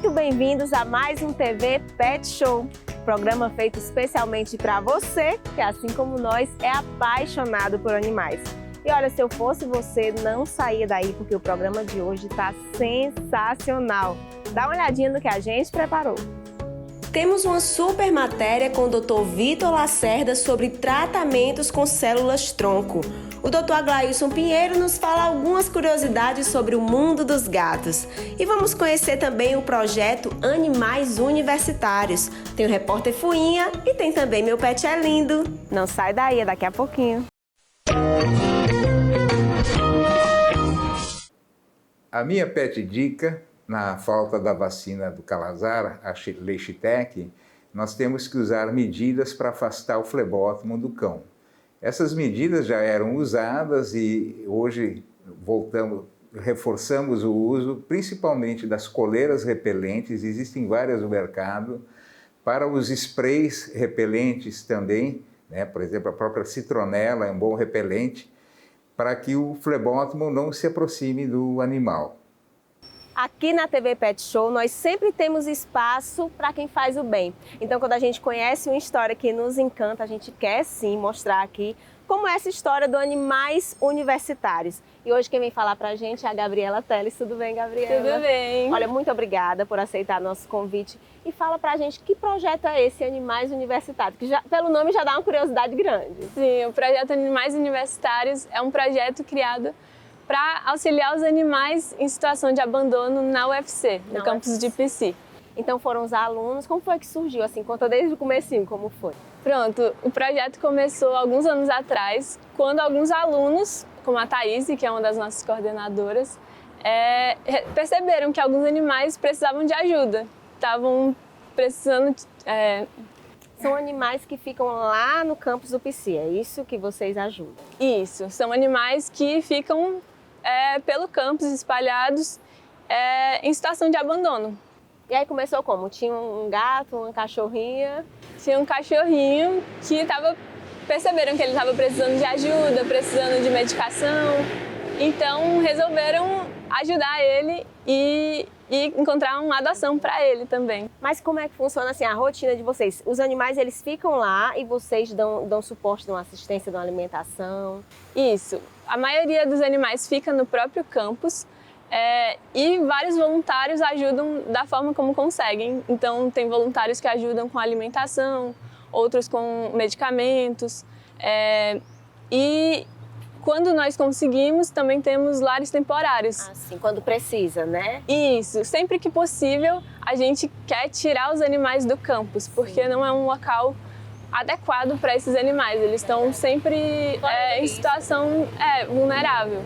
muito bem-vindos a mais um TV Pet Show, programa feito especialmente para você, que assim como nós é apaixonado por animais. E olha, se eu fosse você, não saía daí porque o programa de hoje está sensacional. Dá uma olhadinha no que a gente preparou. Temos uma super matéria com o Dr. Vitor Lacerda sobre tratamentos com células-tronco. O Dr. Aglailson Pinheiro nos fala algumas curiosidades sobre o mundo dos gatos. E vamos conhecer também o projeto Animais Universitários. Tem o repórter Fuinha e tem também Meu Pet é Lindo. Não sai daí, é daqui a pouquinho. A minha pet dica, na falta da vacina do Calazar, a Leishitec, nós temos que usar medidas para afastar o flebótomo do cão. Essas medidas já eram usadas e hoje reforçamos o uso, principalmente das coleiras repelentes, existem várias no mercado, para os sprays repelentes também, né? Por exemplo, a própria citronela é um bom repelente, para que o flebótomo não se aproxime do animal. Aqui na TV Pet Show, nós sempre temos espaço para quem faz o bem. Então, quando a gente conhece uma história que nos encanta, a gente quer sim mostrar aqui como é essa história do Animais Universitários. E hoje quem vem falar para a gente é a Gabriela Teles. Tudo bem, Gabriela? Tudo bem. Olha, muito obrigada por aceitar nosso convite. E fala para a gente que projeto é esse Animais Universitários, que já, pelo nome já dá uma curiosidade grande. Sim, o projeto Animais Universitários é um projeto criado para auxiliar os animais em situação de abandono na UFC, no campus de Pici. Então foram os alunos, como foi que surgiu? Assim, conta desde o comecinho como foi. Pronto, o projeto começou alguns anos atrás, quando alguns alunos, como a Thaís, que é uma das nossas coordenadoras, perceberam que alguns animais precisavam de ajuda, estavam precisando... São animais que ficam lá no campus do Pici, é isso que vocês ajudam? Isso, são animais que ficam pelo campus espalhados em situação de abandono. E aí começou como? Tinha um gato, uma cachorrinha? Tinha um cachorrinho que perceberam que ele estava precisando de ajuda, precisando de medicação, então resolveram ajudar ele e encontrar uma adoção para ele também. Mas como é que funciona assim a rotina de vocês? Os animais eles ficam lá e vocês dão suporte, dão assistência, dão alimentação? Isso. A maioria dos animais fica no próprio campus e vários voluntários ajudam da forma como conseguem. Então tem voluntários que ajudam com alimentação, outros com medicamentos e quando nós conseguimos, também temos lares temporários. Ah, sim, quando precisa, né? Isso, sempre que possível a gente quer tirar os animais do campus, porque não é um local adequado para esses animais, eles estão sempre em situação vulnerável.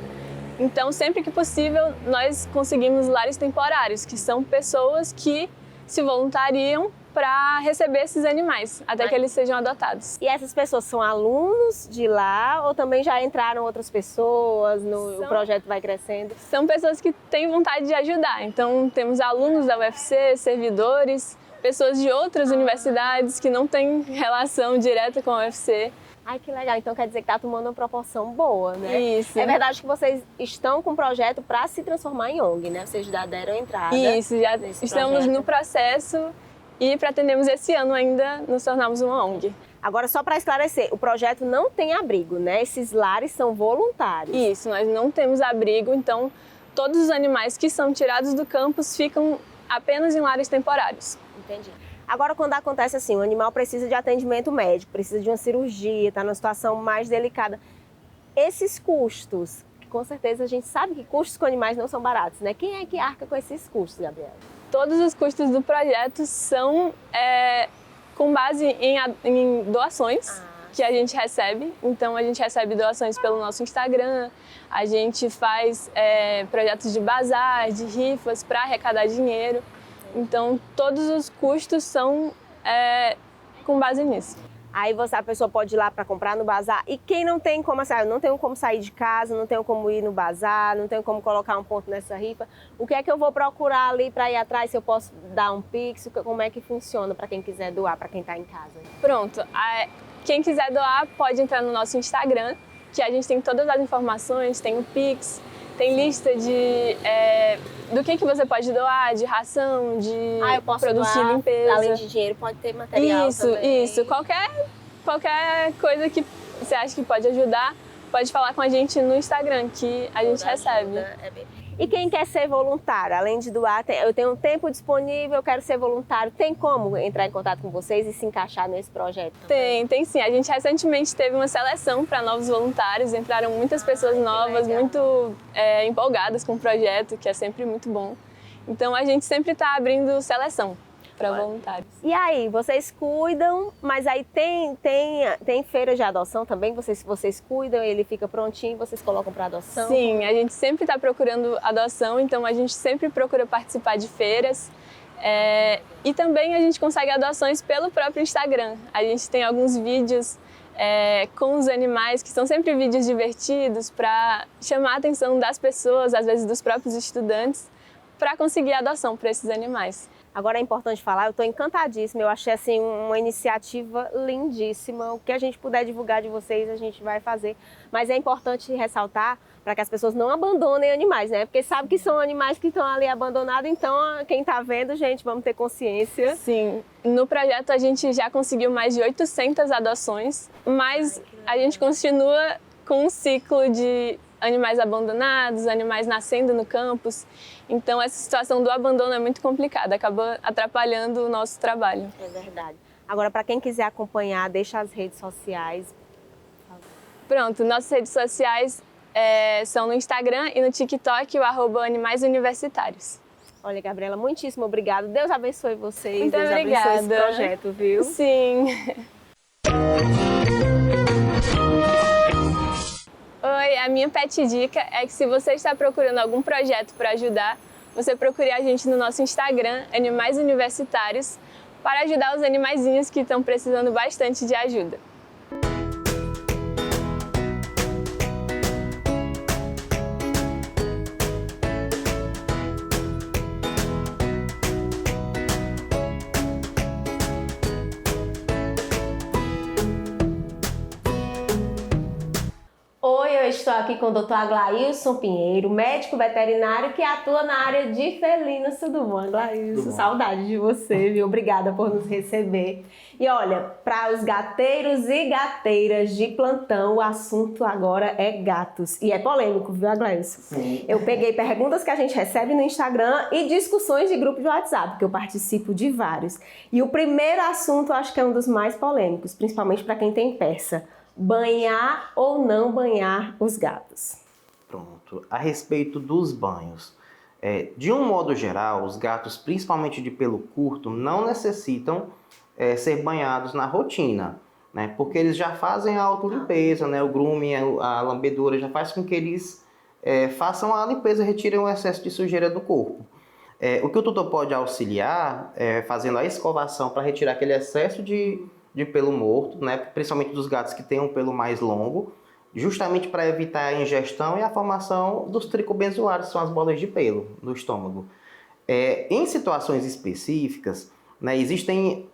Então, sempre que possível, nós conseguimos lares temporários, que são pessoas que se voluntariam para receber esses animais, até que eles sejam adotados. E essas pessoas são alunos de lá ou também já entraram outras pessoas, o projeto vai crescendo? São pessoas que têm vontade de ajudar, então temos alunos da UFC, servidores, pessoas de outras universidades que não têm relação direta com a UFC. Ai, que legal, então quer dizer que está tomando uma proporção boa, né? Isso. É verdade que vocês estão com um projeto para se transformar em ONG, né? Vocês já deram entrada. Isso, já estamos no processo. E pretendemos esse ano ainda nos tornarmos uma ONG. Agora, só para esclarecer, o projeto não tem abrigo, né? Esses lares são voluntários. Isso, nós não temos abrigo, então todos os animais que são tirados do campus ficam apenas em lares temporários. Entendi. Agora, quando acontece assim, o animal precisa de atendimento médico, precisa de uma cirurgia, está numa situação mais delicada. Esses custos, que com certeza a gente sabe que custos com animais não são baratos, né? Quem é que arca com esses custos, Gabriela? Todos os custos do projeto são com base em doações que a gente recebe. Então, a gente recebe doações pelo nosso Instagram, a gente faz projetos de bazar, de rifas para arrecadar dinheiro. Então, todos os custos são com base nisso. Aí a pessoa pode ir lá para comprar no bazar. E quem não tem como, assim, eu não tenho como sair de casa, não tenho como ir no bazar, não tenho como colocar um ponto nessa rifa. O que é que eu vou procurar ali para ir atrás? Se eu posso dar um Pix, como é que funciona para quem quiser doar, para quem está em casa? Pronto. Quem quiser doar pode entrar no nosso Instagram, que a gente tem todas as informações, tem o Pix, tem lista de do que você pode doar, de ração, de Eu posso produtos doar, de limpeza. além de dinheiro, pode ter material também. Isso. Qualquer coisa que você acha que pode ajudar, pode falar com a gente no Instagram, que a gente recebe. E quem quer ser voluntário, além de doar, eu tenho um tempo disponível, eu quero ser voluntário, tem como entrar em contato com vocês e se encaixar nesse projeto? Tem sim. A gente recentemente teve uma seleção para novos voluntários, entraram muitas pessoas novas, muito empolgadas com o projeto, que é sempre muito bom. Então a gente sempre está abrindo seleção para voluntários. E aí, vocês cuidam, mas aí tem feira de adoção também? Vocês cuidam, ele fica prontinho, vocês colocam para adoção? Sim, a gente sempre está procurando adoção, então a gente sempre procura participar de feiras. E também a gente consegue adoções pelo próprio Instagram. A gente tem alguns vídeos com os animais, que são sempre vídeos divertidos para chamar a atenção das pessoas, às vezes dos próprios estudantes, para conseguir adoção para esses animais. Agora é importante falar, eu estou encantadíssima, eu achei assim uma iniciativa lindíssima. O que a gente puder divulgar de vocês, a gente vai fazer. Mas é importante ressaltar para que as pessoas não abandonem animais, né? Porque sabe que são animais que estão ali abandonados, então quem está vendo, gente, vamos ter consciência. Sim, no projeto a gente já conseguiu mais de 800 adoções, mas a gente continua com um ciclo de animais abandonados, animais nascendo no campus. Então essa situação do abandono é muito complicada, acaba atrapalhando o nosso trabalho. É verdade. Agora, para quem quiser acompanhar, deixa as redes sociais. Pronto, nossas redes sociais são no Instagram e no TikTok, o @animaisuniversitários. Olha, Gabriela, muitíssimo obrigada. Deus abençoe vocês. Muito Deus obrigada. abençoe esse projeto, viu? Sim. Oi, a minha pet dica é que se você está procurando algum projeto para ajudar, você procure a gente no nosso Instagram, Animais Universitários, para ajudar os animaizinhos que estão precisando bastante de ajuda. Oi, eu estou aqui com o Dr. Aglailson Pinheiro, médico veterinário que atua na área de felinos. Tudo bom, Aglailson? Saudade de você, viu? Obrigada por nos receber. E olha, para os gateiros e gateiras de plantão, o assunto agora é gatos. E é polêmico, viu, Aglailson? Sim. Eu peguei perguntas que a gente recebe no Instagram e discussões de grupo de WhatsApp, que eu participo de vários. E o primeiro assunto eu acho que é um dos mais polêmicos, principalmente para quem tem persa. Banhar ou não banhar os gatos? Pronto. A respeito dos banhos. De um modo geral, os gatos, principalmente de pelo curto, não necessitam ser banhados na rotina, né? Porque eles já fazem a autolimpeza, né? O grooming, a lambedura já faz com que eles façam a limpeza, retirem o excesso de sujeira do corpo. O que o tutor pode auxiliar fazendo a escovação para retirar aquele excesso de pelo morto, né? Principalmente dos gatos que têm um pelo mais longo, justamente para evitar a ingestão e a formação dos tricobenzoares, que são as bolas de pelo no estômago. Em situações específicas, né, existem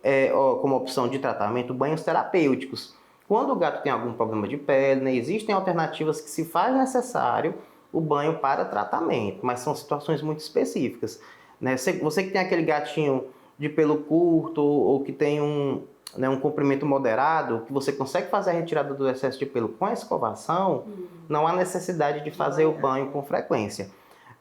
como opção de tratamento banhos terapêuticos. Quando o gato tem algum problema de pele, né, existem alternativas que se faz necessário o banho para tratamento, mas são situações muito específicas, né? Você que tem aquele gatinho de pelo curto ou que tem um comprimento moderado, que você consegue fazer a retirada do excesso de pelo com a escovação, não há necessidade de fazer o banho com frequência.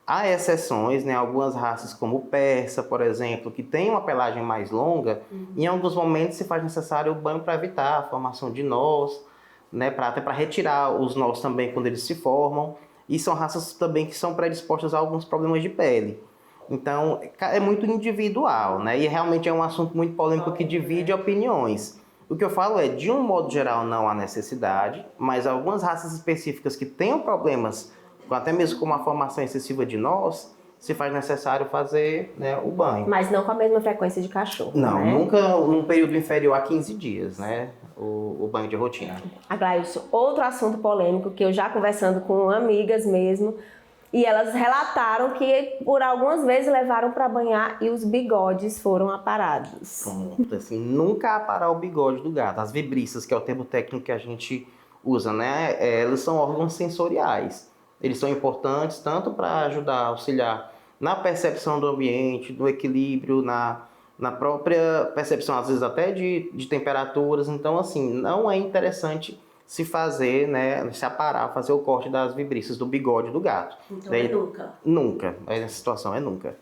Há exceções, né? Algumas raças como o persa, por exemplo, que tem uma pelagem mais longa, em alguns momentos se faz necessário o banho para evitar a formação de nós, né? Até para retirar os nós também quando eles se formam, e são raças também que são predispostas a alguns problemas de pele. Então, é muito individual, né? E realmente é um assunto muito polêmico que divide opiniões. O que eu falo de um modo geral, não há necessidade, mas algumas raças específicas que tenham problemas, até mesmo com uma formação excessiva de nós, se faz necessário fazer, né, o banho. Mas não com a mesma frequência de cachorro, Não, né? nunca num período inferior a 15 dias, né? O banho de rotina. Aglailson, outro assunto polêmico que eu já conversando com amigas mesmo, e elas relataram que por algumas vezes levaram para banhar e os bigodes foram aparados. Pronto, assim, nunca aparar o bigode do gato. As vibriças, que é o termo técnico que a gente usa, né? Elas são órgãos sensoriais. Eles são importantes tanto para ajudar a auxiliar na percepção do ambiente, do equilíbrio, na própria percepção, às vezes até de temperaturas. Então, assim, não é interessante se fazer, né, se aparar, fazer o corte das vibríceas do bigode do gato. Então Daí, é nunca. Nunca. Essa situação é nunca.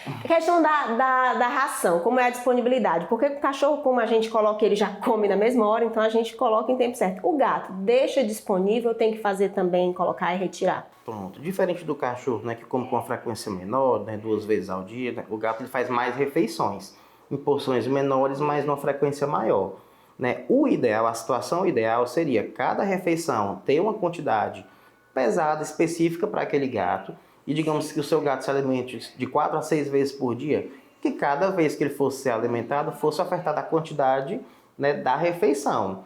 A questão da ração, como é a disponibilidade? Porque o cachorro, como a gente coloca, ele já come na mesma hora, então a gente coloca em tempo certo. O gato deixa disponível, tem que fazer também, colocar e retirar. Pronto. Diferente do cachorro, né, que come com uma frequência menor, né, 2 vezes ao dia, né, o gato ele faz mais refeições, em porções menores, mas numa frequência maior. Né? O ideal, a situação ideal seria cada refeição ter uma quantidade pesada, específica para aquele gato, e digamos que o seu gato se alimente de 4 a 6 vezes por dia, que cada vez que ele fosse ser alimentado, fosse ofertada a quantidade, né, da refeição.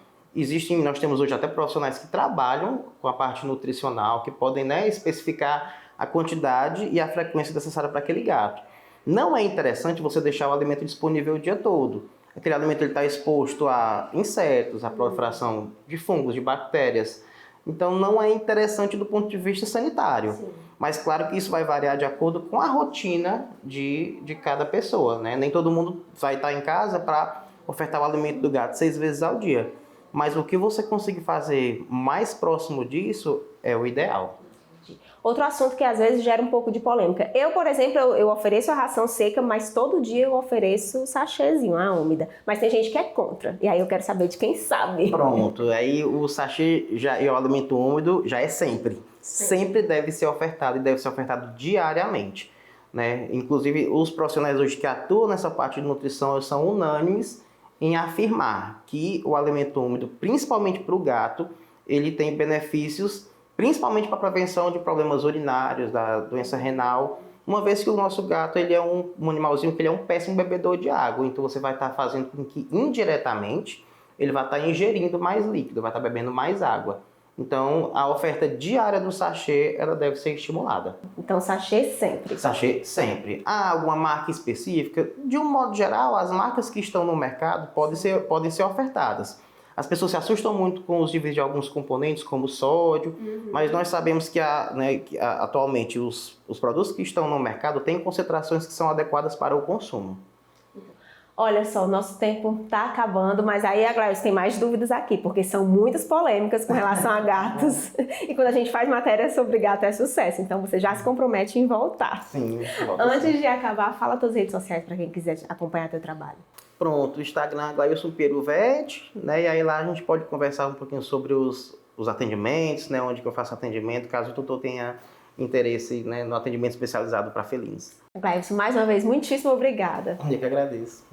Nós temos hoje até profissionais que trabalham com a parte nutricional, que podem, né, especificar a quantidade e a frequência necessária para aquele gato. Não é interessante você deixar o alimento disponível o dia todo. Aquele alimento está exposto a insetos, a proliferação de fungos, de bactérias. Então não é interessante do ponto de vista sanitário. Sim. Mas claro que isso vai variar de acordo com a rotina de cada pessoa, né? Nem todo mundo vai estar em casa para ofertar o alimento do gato 6 vezes ao dia. Mas o que você conseguir fazer mais próximo disso é o ideal. Outro assunto que às vezes gera um pouco de polêmica. Eu, por exemplo, eu ofereço a ração seca, mas todo dia eu ofereço sachêzinho, a úmida. Mas tem gente que é contra. E aí eu quero saber de quem sabe. Pronto. Aí o sachê e o alimento úmido já é sempre. Sempre deve ser ofertado e deve ser ofertado diariamente. Né? Inclusive, os profissionais hoje que atuam nessa parte de nutrição são unânimes em afirmar que o alimento úmido, principalmente para o gato, ele tem benefícios principalmente para a prevenção de problemas urinários, da doença renal, uma vez que o nosso gato ele é um animalzinho que ele é um péssimo bebedor de água, então você vai estar fazendo com que indiretamente ele vai estar ingerindo mais líquido, vai estar bebendo mais água. Então a oferta diária do sachê ela deve ser estimulada. Então sachê sempre. Sachê sempre. Há alguma marca específica? De um modo geral, as marcas que estão no mercado podem ser ofertadas. As pessoas se assustam muito com os níveis de alguns componentes, como o sódio, mas nós sabemos que, atualmente os produtos que estão no mercado têm concentrações que são adequadas para o consumo. Olha só, o nosso tempo está acabando, mas aí a Gladys tem mais dúvidas aqui, porque são muitas polêmicas com relação a gatos. E quando a gente faz matéria sobre gato é sucesso, então você já se compromete em voltar. Sim, Antes de acabar, fala tuas redes sociais para quem quiser acompanhar teu trabalho. Pronto, o Instagram Glailson Piero Vet, né? E aí lá a gente pode conversar um pouquinho sobre os atendimentos, né? Onde que eu faço atendimento, caso o tutor tenha interesse, né, no atendimento especializado para felinos. Glailson, mais uma vez, muitíssimo obrigada. Eu que agradeço.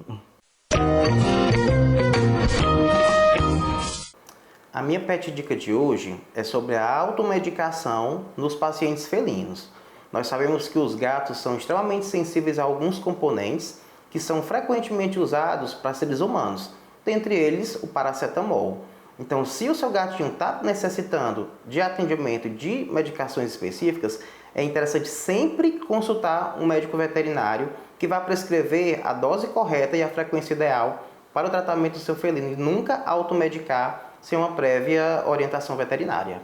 A minha pet dica de hoje é sobre a automedicação nos pacientes felinos. Nós sabemos que os gatos são extremamente sensíveis a alguns componentes que são frequentemente usados para seres humanos, dentre eles o paracetamol. Então, se o seu gatinho está necessitando de atendimento de medicações específicas, é interessante sempre consultar um médico veterinário que vai prescrever a dose correta e a frequência ideal para o tratamento do seu felino e nunca automedicar sem uma prévia orientação veterinária.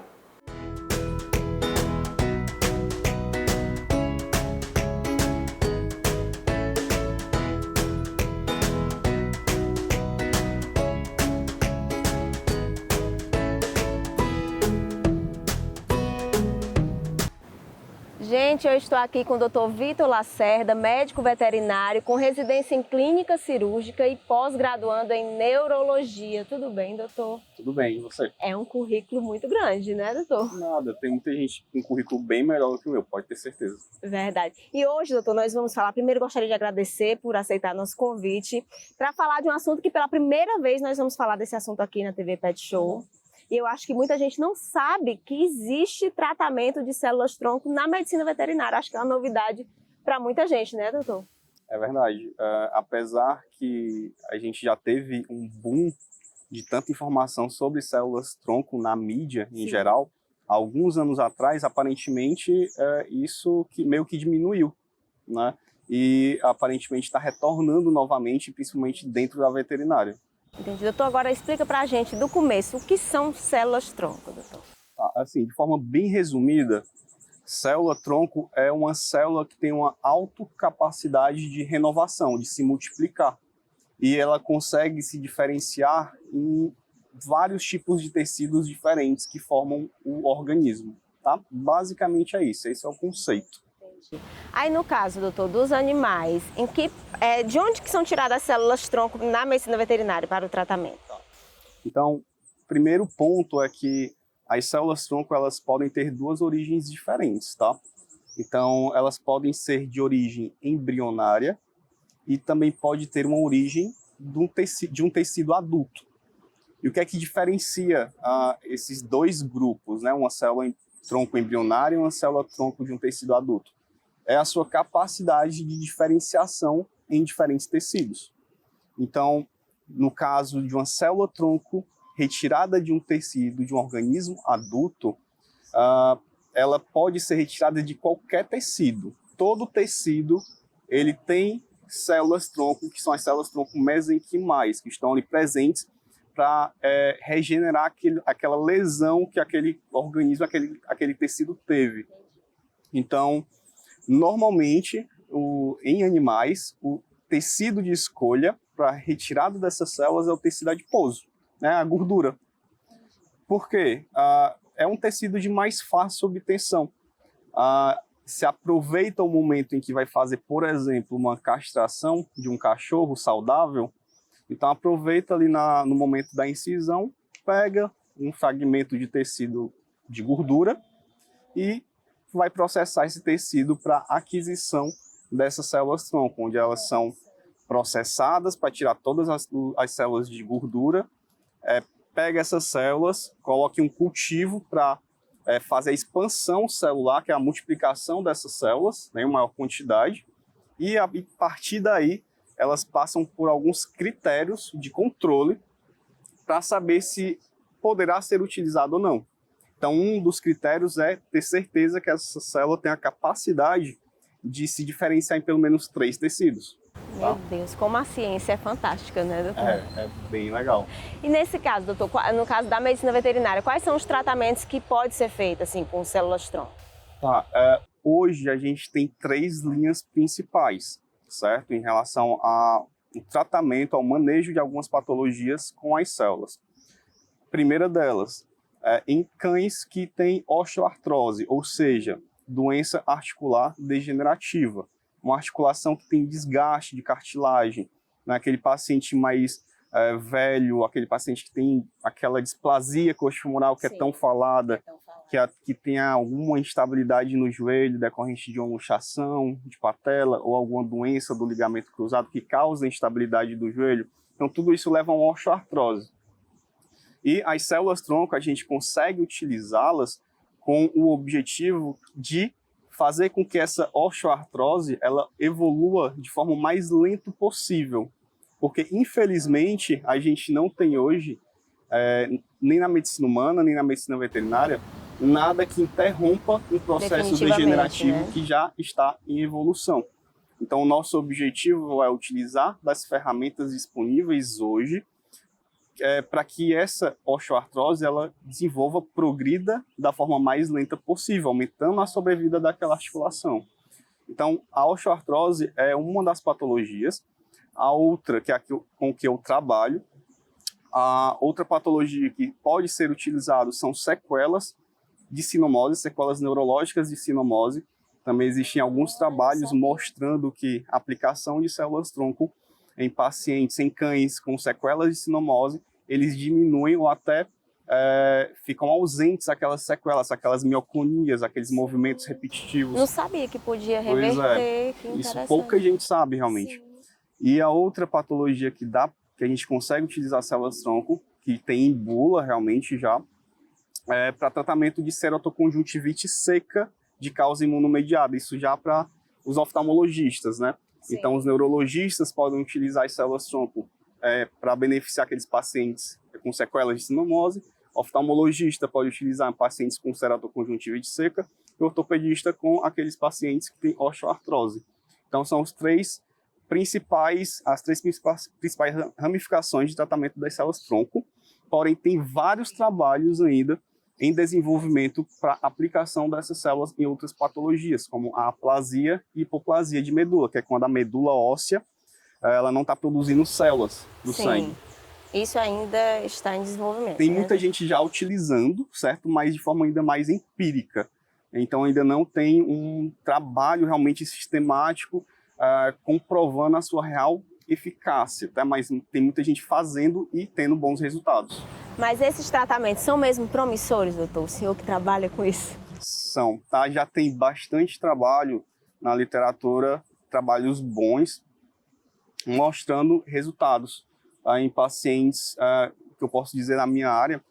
Gente, eu estou aqui com o Dr. Vitor Lacerda, médico veterinário, com residência em clínica cirúrgica e pós-graduando em neurologia. Tudo bem, doutor? Tudo bem, e você? É um currículo muito grande, né, doutor? Nada, tem muita gente com um currículo bem melhor do que o meu, pode ter certeza. Verdade. E hoje, doutor, nós vamos falar, primeiro gostaria de agradecer por aceitar nosso convite, para falar de um assunto que pela primeira vez nós vamos falar desse assunto aqui na TV Pet Show. E eu acho que muita gente não sabe que existe tratamento de células-tronco na medicina veterinária. Acho que é uma novidade para muita gente, né, doutor? É verdade. Apesar que a gente já teve um boom de tanta informação sobre células-tronco na mídia em geral, há alguns anos atrás, aparentemente, isso que meio que diminuiu, né? E aparentemente está retornando novamente, principalmente dentro da veterinária. Entendi. Doutor, agora explica pra gente do começo, o que são células-tronco, doutor? Assim, de forma bem resumida, célula-tronco é uma célula que tem uma alta capacidade de renovação, de se multiplicar. E ela consegue se diferenciar em vários tipos de tecidos diferentes que formam o organismo, tá? Basicamente é isso, esse é o conceito. Aí no caso, doutor, dos animais, de onde que são tiradas as células-tronco na medicina veterinária para o tratamento? Então, o primeiro ponto é que as células-tronco elas podem ter duas origens diferentes, tá? Então, elas podem ser de origem embrionária e também pode ter uma origem de um tecido adulto. E o que é que diferencia esses dois grupos, né? Uma célula-tronco embrionária e uma célula-tronco de um tecido adulto? É a sua capacidade de diferenciação em diferentes tecidos. Então, no caso de uma célula-tronco retirada de um tecido de um organismo adulto, ela pode ser retirada de qualquer tecido. Todo tecido ele tem células-tronco, que são as células-tronco mesenquimais, que estão ali presentes para regenerar aquela lesão que aquele organismo, aquele tecido teve. Então, normalmente, em animais, o tecido de escolha para retirada dessas células é o tecido adiposo, né, a gordura. Por quê? É um tecido de mais fácil obtenção. Se aproveita o momento em que vai fazer, por exemplo, uma castração de um cachorro saudável, então aproveita ali no momento da incisão, pega um fragmento de tecido de gordura e vai processar esse tecido para aquisição dessas células-tronco, onde elas são processadas para tirar todas as células de gordura, pega essas células, coloca em um cultivo para fazer a expansão celular, que é a multiplicação dessas células, né, em maior quantidade, e a partir daí elas passam por alguns critérios de controle para saber se poderá ser utilizado ou não. Então, um dos critérios é ter certeza que essa célula tem a capacidade de se diferenciar em pelo menos 3 tecidos. Meu Deus, como a ciência é fantástica, né, doutor? É bem legal. E nesse caso, doutor, no caso da medicina veterinária, quais são os tratamentos que pode ser feito assim, com células-tronco? Hoje a gente tem 3 linhas principais, certo? Em relação ao tratamento, ao manejo de algumas patologias com as células. A primeira delas em cães que têm osteoartrose, ou seja, doença articular degenerativa. Uma articulação que tem desgaste de cartilagem, né? Aquele paciente mais velho, aquele paciente que tem aquela displasia coxofemoral que é tão falada, que tem alguma instabilidade no joelho decorrente de uma luxação de patela ou alguma doença do ligamento cruzado que causa instabilidade do joelho. Então, tudo isso leva a uma osteoartrose. E as células-tronco, a gente consegue utilizá-las com o objetivo de fazer com que essa osteoartrose ela evolua de forma mais lenta possível. Porque, infelizmente, a gente não tem hoje, nem na medicina humana, nem na medicina veterinária, nada que interrompa um processo degenerativo, né, que já está em evolução. Então, o nosso objetivo é utilizar das ferramentas disponíveis hoje para que essa osteoartrose ela progrida da forma mais lenta possível, aumentando a sobrevida daquela articulação. Então, a osteoartrose é uma das patologias. A outra, que é com que eu trabalho, a outra patologia que pode ser utilizada são sequelas de sinomose, sequelas neurológicas de sinomose. Também existem alguns trabalhos mostrando que a aplicação de células-tronco em pacientes, em cães com sequelas de sinomose, eles diminuem ou até ficam ausentes aquelas sequelas, aquelas mioclonias, aqueles movimentos repetitivos. Não sabia que podia reverter. Que isso pouca gente sabe realmente. Sim. E a outra patologia que a gente consegue utilizar células-tronco, que tem em bula realmente já, para tratamento de cerotoconjuntivite seca de causa imunomediada. Isso já para os oftalmologistas, né? Sim. Então, os neurologistas podem utilizar as células-tronco para beneficiar aqueles pacientes com sequelas de sinomose. O oftalmologista pode utilizar em pacientes com cerotoconjuntivite seca e o ortopedista com aqueles pacientes que têm osteoartrose. Então, são as três principais ramificações de tratamento das células-tronco. Porém, tem vários trabalhos ainda em desenvolvimento para aplicação dessas células em outras patologias, como a aplasia e hipoplasia de medula, que é quando a medula óssea ela não está produzindo células do sangue. Isso ainda está em desenvolvimento. Tem muita gente já utilizando, certo? Mas de forma ainda mais empírica. Então ainda não tem um trabalho realmente sistemático comprovando a sua real eficácia, tá? Mas tem muita gente fazendo e tendo bons resultados. Mas esses tratamentos são mesmo promissores, doutor? O senhor que trabalha com isso? São, tá? Já tem bastante trabalho na literatura, trabalhos bons, mostrando resultados em pacientes, que eu posso dizer na minha área,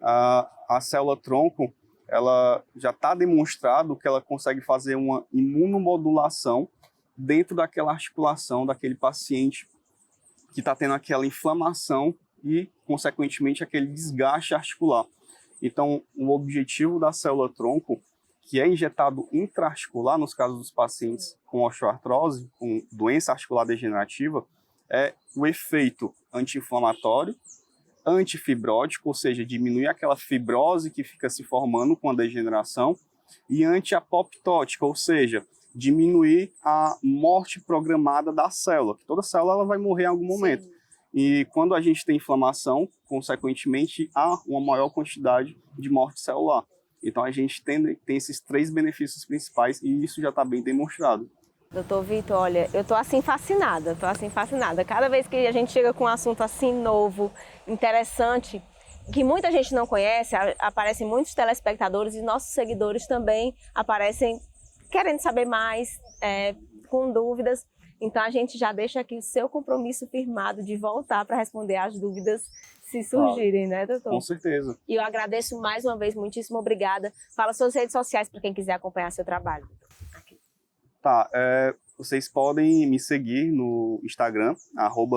a célula-tronco, ela já está demonstrado que ela consegue fazer uma imunomodulação dentro daquela articulação daquele paciente que está tendo aquela inflamação e, consequentemente, aquele desgaste articular. Então, o objetivo da célula-tronco, que é injetado intraarticular, nos casos dos pacientes com osteoartrose, com doença articular degenerativa, é o efeito anti-inflamatório, antifibrótico, ou seja, diminuir aquela fibrose que fica se formando com a degeneração, e anti-apoptótica, ou seja, diminuir a morte programada da célula, que toda célula ela vai morrer em algum momento. E quando a gente tem inflamação, consequentemente, há uma maior quantidade de morte celular. Então a gente tem esses 3 benefícios principais e isso já está bem demonstrado. Doutor Vitor, olha, eu tô assim fascinada. Cada vez que a gente chega com um assunto assim novo, interessante, que muita gente não conhece, aparecem muitos telespectadores e nossos seguidores também aparecem querendo saber mais, com dúvidas. Então a gente já deixa aqui o seu compromisso firmado de voltar para responder as dúvidas se surgirem, né, doutor? Com certeza. E eu agradeço mais uma vez, muitíssimo obrigada. Fala suas redes sociais para quem quiser acompanhar seu trabalho. Aqui. Tá, vocês podem me seguir no Instagram,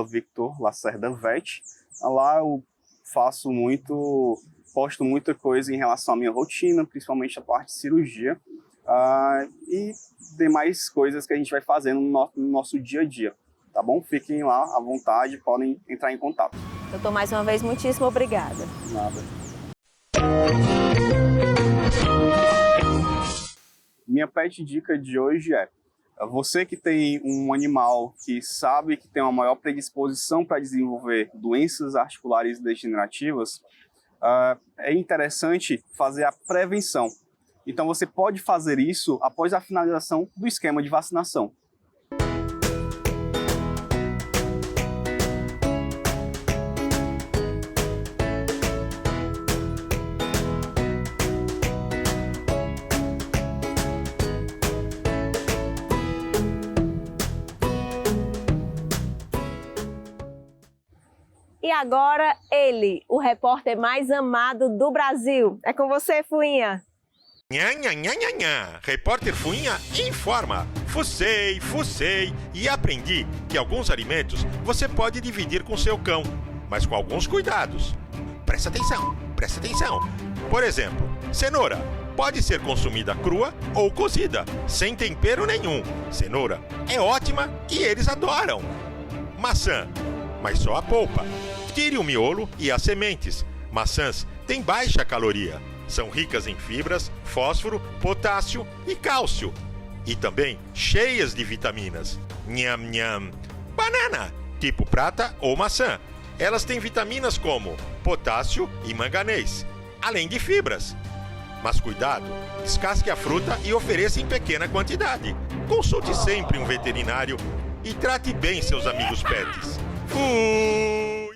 @VictorLacerdaVet. Lá eu posto muita coisa em relação à minha rotina, principalmente a parte de cirurgia, e demais coisas que a gente vai fazendo no nosso dia a dia, tá bom? Fiquem lá à vontade, podem entrar em contato. Doutor, mais uma vez, muitíssimo obrigada. Nada. Minha pet dica de hoje é: você que tem um animal que sabe que tem uma maior predisposição para desenvolver doenças articulares degenerativas, é interessante fazer a prevenção. Então você pode fazer isso após a finalização do esquema de vacinação. E agora ele, o repórter mais amado do Brasil. É com você, Fuinha. Nha, nha, nha, nha, nha. Repórter Fuinha informa. Fucei e aprendi que alguns alimentos você pode dividir com seu cão, mas com alguns cuidados. Presta atenção. Por exemplo, cenoura pode ser consumida crua ou cozida, sem tempero nenhum. Cenoura é ótima e eles adoram. Maçã, mas só a polpa. Tire o miolo e as sementes. Maçãs têm baixa caloria. São ricas em fibras, fósforo, potássio e cálcio. E também cheias de vitaminas. Nham, nham. Banana, tipo prata ou maçã. Elas têm vitaminas como potássio e manganês, além de fibras. Mas cuidado, descasque a fruta e ofereça em pequena quantidade. Consulte sempre um veterinário e trate bem seus amigos pets. Fui!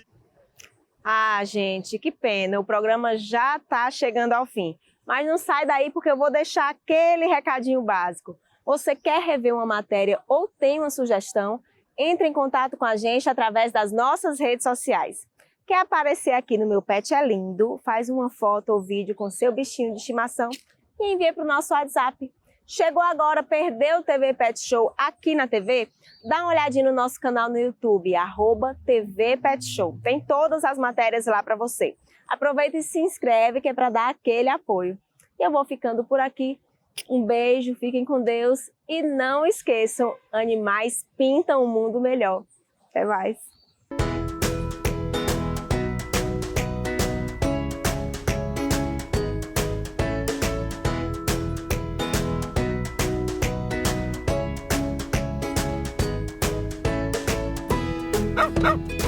Ah, gente, que pena, o programa já está chegando ao fim. Mas não sai daí porque eu vou deixar aquele recadinho básico. Você quer rever uma matéria ou tem uma sugestão? Entre em contato com a gente através das nossas redes sociais. Quer aparecer aqui no Meu Pet é Lindo? Faz uma foto ou vídeo com seu bichinho de estimação e envia para o nosso WhatsApp. Chegou agora, perdeu o TV Pet Show aqui na TV? Dá uma olhadinha no nosso canal no YouTube, @TV Pet Show. Tem todas as matérias lá para você. Aproveita e se inscreve que é para dar aquele apoio. E eu vou ficando por aqui. Um beijo, fiquem com Deus e não esqueçam, animais pintam um mundo melhor. Até mais. não.